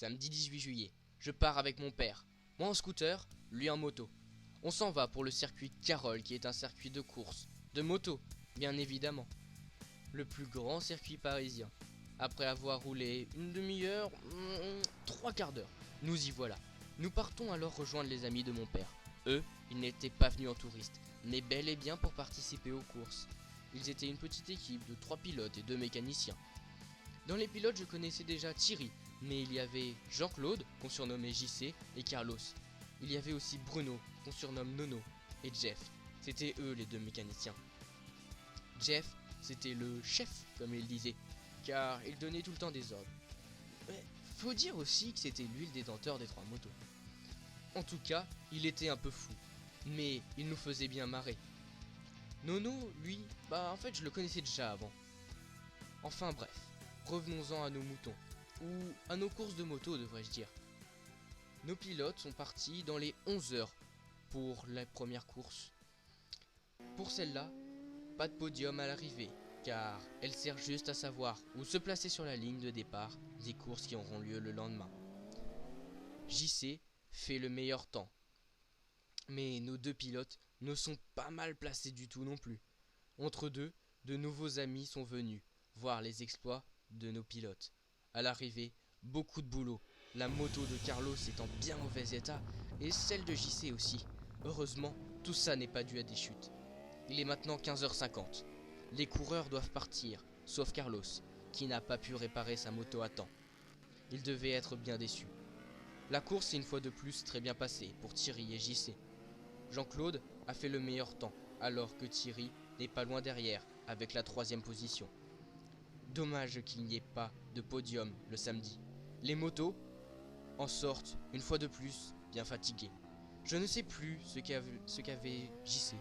Samedi 18 juillet, je pars avec mon père. Moi en scooter, lui en moto. On s'en va pour le circuit Carole qui est un circuit de course, de moto, bien évidemment. Le plus grand circuit parisien. Après avoir roulé une demi-heure, 3/4 d'heure, nous y voilà. Nous partons alors rejoindre les amis de mon père. Eux, ils n'étaient pas venus en touriste, mais bel et bien pour participer aux courses. Ils étaient une petite équipe de 3 pilotes et 2 mécaniciens. Dans les pilotes, je connaissais déjà Thierry, mais il y avait Jean-Claude, qu'on surnommait JC, et Carlos. Il y avait aussi Bruno, qu'on surnomme Nono, et Jeff. C'étaient eux les 2 mécaniciens. Jeff, c'était le chef, comme il disait, car il donnait tout le temps des ordres. Mais faut dire aussi que c'était lui le détenteur des 3 motos. En tout cas, il était un peu fou, mais il nous faisait bien marrer. Nono, lui, en fait je le connaissais déjà avant. Enfin bref, revenons-en à nos moutons, ou à nos courses de moto devrais-je dire. Nos pilotes sont partis dans les 11 heures pour la première course. Pour celle-là, pas de podium à l'arrivée, car elle sert juste à savoir où se placer sur la ligne de départ des courses qui auront lieu le lendemain. JC fait le meilleur temps, mais nos 2 pilotes ne sont pas mal placés du tout non plus. Entre deux, de nouveaux amis sont venus voir les exploits de nos pilotes. À l'arrivée, beaucoup de boulot. La moto de Carlos est en bien mauvais état et celle de JC aussi. Heureusement, tout ça n'est pas dû à des chutes. Il est maintenant 15h50. Les coureurs doivent partir, sauf Carlos, qui n'a pas pu réparer sa moto à temps. Il devait être bien déçu. La course est une fois de plus très bien passée pour Thierry et JC. Jean-Claude a fait le meilleur temps, alors que Thierry n'est pas loin derrière, avec la 3e position. Dommage qu'il n'y ait pas de podium le samedi. Les motos en sortent, une fois de plus, bien fatiguées. Je ne sais plus ce qu'avait JC,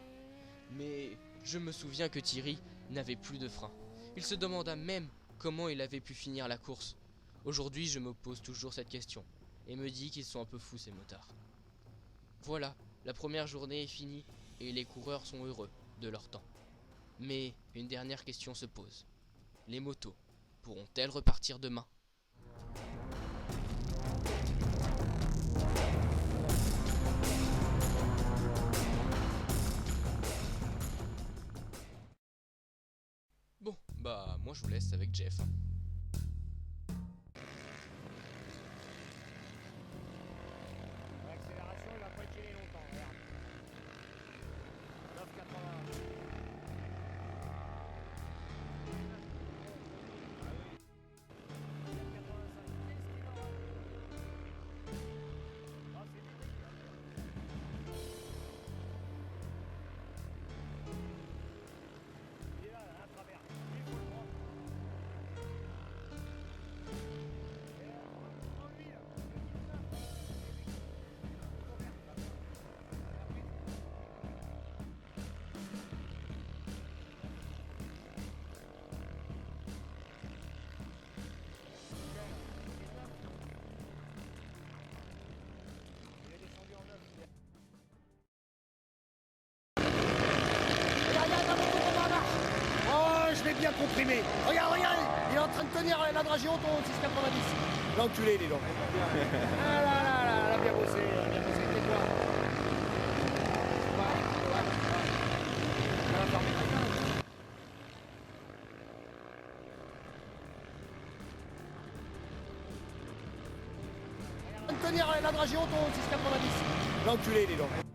mais je me souviens que Thierry n'avait plus de frein. Il se demanda même comment il avait pu finir la course. Aujourd'hui, je me pose toujours cette question, et me dis qu'ils sont un peu fous ces motards. Voilà, la première journée est finie, et les coureurs sont heureux de leur temps. Mais une dernière question se pose. Les motos pourront-elles repartir demain ? Bon, moi je vous laisse avec Jeff. L'accélération, il va pas tirer longtemps, regarde. 9,80. Je l'ai bien comprimé. Regarde, il est en train de tenir la dragée auto au 6,90. L'enculé, il est long. Ah là, bien bossé, tais-toi. Tenir la dragée auto au 6,90. L'enculé, il est long.